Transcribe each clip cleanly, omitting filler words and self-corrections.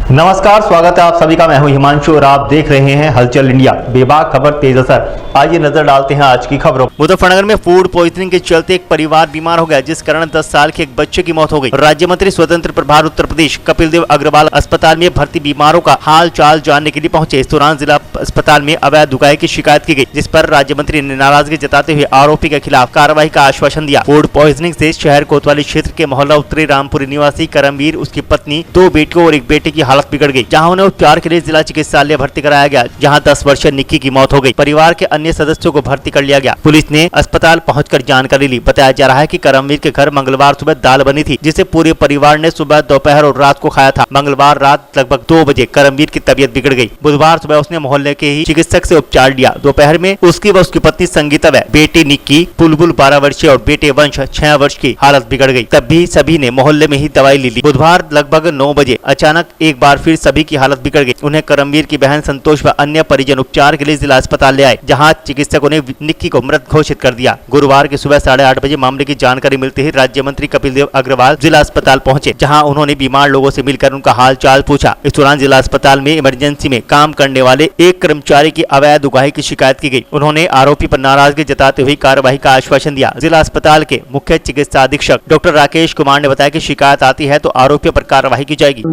नमस्कार, स्वागत है आप सभी का। मैं हूं हिमांशु और आप देख रहे हैं हलचल इंडिया। बेबाक खबर तेज असर। आइए नजर डालते हैं आज की खबरों। मुजफ्फरनगर में फूड पॉइजनिंग के चलते एक परिवार बीमार हो गया, जिस कारण 10 साल के एक बच्चे की मौत हो गई। राज्य मंत्री स्वतंत्र प्रभार उत्तर प्रदेश कपिल देव अग्रवाल अस्पताल में भर्ती बीमारों का हाल चाल जानने के लिए पहुंचे। इस दौरान जिला अस्पताल में अवैध उगाई की शिकायत की गई, जिस पर राज्य मंत्री ने नाराजगी जताते हुए आरोपी के खिलाफ कार्रवाई का आश्वासन दिया। फूड पॉइजनिंग से शहर कोतवाली क्षेत्र के मोहल्ला उत्तरी रामपुरी निवासी करमवीर, उसकी पत्नी, 2 बेटियों और एक बेटे की हालत बिगड़ गई, जहां उन्हें उपचार के लिए जिला चिकित्सालय भर्ती कराया गया, जहां 10 वर्षीय निक्की की मौत हो गई। परिवार के अन्य सदस्यों को भर्ती कर लिया गया। पुलिस ने अस्पताल पहुंचकर जानकारी ली। बताया जा रहा है कि करमवीर के घर मंगलवार सुबह दाल बनी थी, जिसे पूरे परिवार ने सुबह, दोपहर और रात को खाया था। मंगलवार रात लगभग 2 बजे करमवीर की तबीयत बिगड़ गई। बुधवार सुबह उसने मोहल्ले के ही चिकित्सक से उपचार लिया। दोपहर में उसकी व उसकी पत्नी संगीता व बेटी निक्की, बुलबुल 12 वर्षीय और बेटे वंश 6 वर्ष की हालत बिगड़ गई। तब भी सभी ने मोहल्ले में ही दवाई ली। बुधवार लगभग 9 बजे अचानक एक बार फिर सभी की हालत बिगड़ गई। उन्हें करमवीर की बहन संतोष व अन्य परिजन उपचार के लिए जिला अस्पताल ले आए, जहां चिकित्सकों ने निक्की को मृत घोषित कर दिया। गुरुवार की सुबह 8:30 बजे मामले की जानकारी मिलते ही राज्य मंत्री कपिल देव अग्रवाल जिला अस्पताल पहुंचे, जहां उन्होंने बीमार लोगों से मिलकर उनका हाल चाल पूछा। इस दौरान जिला अस्पताल में इमरजेंसी में काम करने वाले एक कर्मचारी की अवैध उगाही की शिकायत की गई। उन्होंने आरोपी पर नाराजगी जताते हुए कार्रवाई का आश्वासन दिया। जिला अस्पताल के मुख्य चिकित्सा अधीक्षक डॉक्टर राकेश कुमार ने बताया कि शिकायत आती है तो आरोपियों पर कार्रवाई की जाएगी।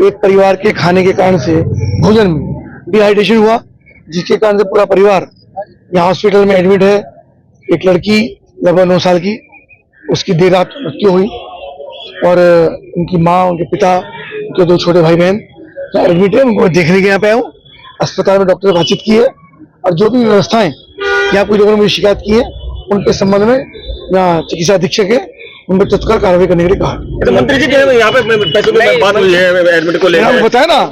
एक परिवार के खाने के कारण से भोजन में डिहाइड्रेशन हुआ, जिसके कारण से पूरा परिवार यहाँ हॉस्पिटल में एडमिट है। एक लड़की लगभग 9 साल की, उसकी देर रात मृत्यु हुई और उनकी माँ, उनके पिता, उनके 2 छोटे भाई बहन एडमिट है। उनको देखने के यहाँ पे आया हूँ। अस्पताल में डॉक्टर से बातचीत की है और जो भी व्यवस्थाएं यहाँ कोई लोगों ने मुझे शिकायत की है, उनके संबंध में यहाँ चिकित्सा अधीक्षक है, उन पर तत्काल कार्रवाई करने के लिए कहा। तो मंत्री जी यहाँ पे पैसों की बात हुई है एडमिट को लेकर, बताया ना,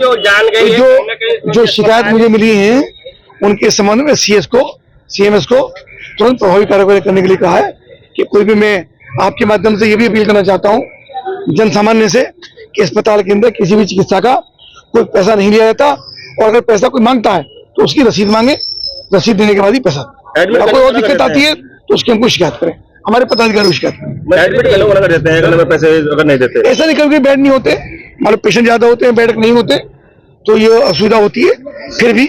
जो शिकायत मुझे मिली है उनके संबंध में सीएमएस को तुरंत प्रभावी कार्रवाई करने के लिए कहा है। कि कोई भी, मैं आपके माध्यम से ये भी अपील करना चाहता हूँ जन सामान्य से कि अस्पताल के अंदर किसी भी चिकित्सा का कोई पैसा नहीं लिया जाता, और अगर पैसा कोई मांगता है तो उसकी रसीद मांगे, रसीद देने के बाद ही पैसा। कोई और दिक्कत आती है तो उसकी हमको शिकायत करें, हमारे पदाधिकारी शिकायत करें। पैसे अगर नहीं देते, ऐसा नहीं, कभी बेड नहीं होते, मतलब पेशेंट ज्यादा होते हैं, बेड नहीं होते तो ये असुविधा होती है। फिर भी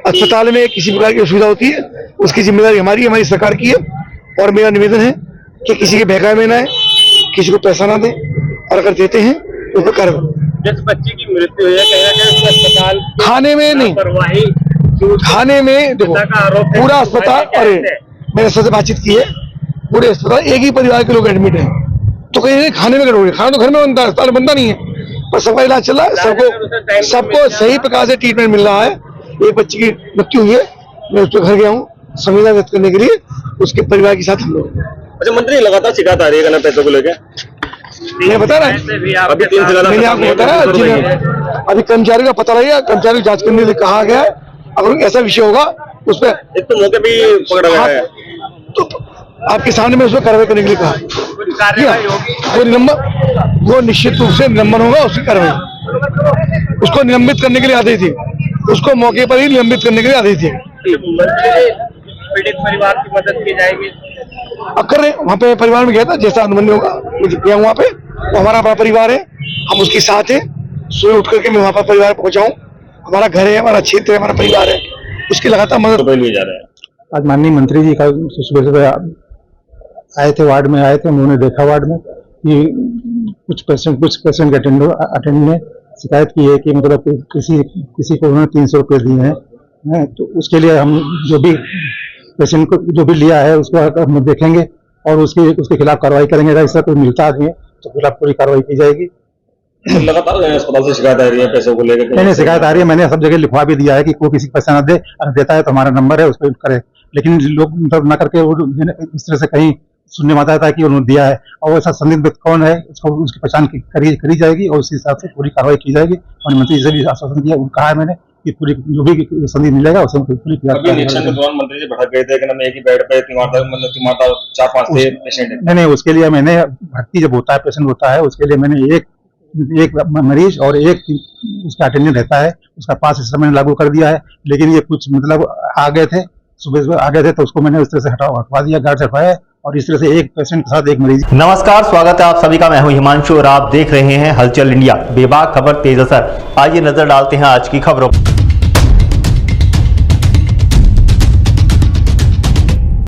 अस्पताल में किसी प्रकार की असुविधा होती है, उसकी जिम्मेदारी हमारी सरकार की है। और मेरा निवेदन है कि किसी के बहकावे में ना है, किसी को पैसा ना दे, और अगर देते हैं तो उस पर जिस बच्चे की मृत्यु हुई है कहीं अस्पताल खाने में नहीं, खाने में देखो पूरा अस्पताल, अरे मैंने सबसे बातचीत की है, पूरे अस्पताल एक ही परिवार के लोग एडमिट हैं, तो कहीं खाने में गड़बड़ी। खाना तो घर में बनता है, अस्पताल बनता नहीं है, पर सबका इलाज चल रहा है, सबको सही प्रकार से ट्रीटमेंट मिल रहा है। एक बच्चे की मृत्यु हुई है, मैं उसके घर गया हूँ संवेदना व्यक्त करने के लिए, उसके परिवार के साथ हम लोग। अच्छा मंत्री, लगातार शिकायत आ रही है पैसों को लेकर, मैं बता रहा अभी 3 से ज्यादा मैंने आपको बताया। अभी कर्मचारी का पता लगेगा, कर्मचारी जांच करने के लिए कहा गया है। अगर ऐसा विषय होगा उस पर एक तो मौके भी पकड़ा गया है, तो आपके सामने में उसको कार्रवाई करने के लिए कहा। वो निश्चित रूप से निलंबन होगा, उसकी कार्रवाई। उसको निलंबित करने के लिए आदेश थी, उसको मौके पर ही निलंबित करने के लिए आदेश थी। पीड़ित परिवार की मदद की जाएगी। कर रहे वहाँ पे परिवार में गया था, जैसा अनुमन्य होगा गया वहाँ पे। वो हमारा बड़ा परिवार है, हम उसके साथ हैं। सुबह उठ करके मैं वहाँ पर परिवार पहुँचाऊँ, हमारा घर है, हमारा क्षेत्र है, हमारा परिवार है, उसकी लगातार मदद लिए जा रहा है। आज माननीय मंत्री जी का सुबह आए थे, वार्ड में आए थे। उन्होंने देखा वार्ड में कि कुछ पेशेंट के अटेंडेंट ने शिकायत की है कि मतलब किसी को उन्होंने 300 रुपये दिए हैं, तो उसके लिए हम जो भी पेशेंट को जो भी लिया है उसको हम देखेंगे और उसके खिलाफ कार्रवाई करेंगे। अगर ऐसा कोई मिलता आदमी है तो खिलाफ पूरी कार्रवाई की जाएगी। लगातार अस्पताल से शिकायत आ रही है पैसों को लेकर? नहीं, शिकायत आ रही है, मैंने सब जगह लिखवा भी दिया है कि कोई किसी को पैसा ना दे, अगर देता है तो हमारा नंबर है, उस पर करे। लेकिन लोग मतलब ना करके इस तरह से कहीं सुनने में आता है कि उन्होंने दिया है, और ऐसा संदिग्ध व्यक्ति कौन है उसको उसकी पहचान करी जाएगी और उस हिसाब से पूरी कार्रवाई की जाएगी। और मंत्री से भी आश्वासन दिया, कहा है मैंने कि पूरी जो भी संदिग्ध मिलेगा उसमें पूरी इलेक्शन के दौरान मंत्री जी भटक गए थे कि एक ही बेड पे 4-5 पेशेंट है। नहीं, उसके लिए मैंने भर्ती जब होता है, पेशेंट होता है, उसके लिए मैंने एक मरीज और एक उसका अटेंडेंट रहता है, उसका पास सिस्टम मैंने लागू कर दिया है। लेकिन ये कुछ मतलब आ गए थे, सुबह आ गए थे, तो उसको मैंने उस तरह से हटवा दिया, गार्ड से हटवाया और इस तरह से एक पेशेंट के साथ एक मरीज। नमस्कार, स्वागत है आप सभी का। मैं हूं हिमांशु और आप देख रहे हैं हलचल इंडिया। बेबाक खबर तेज असर। आइए नजर डालते हैं आज की खबरों।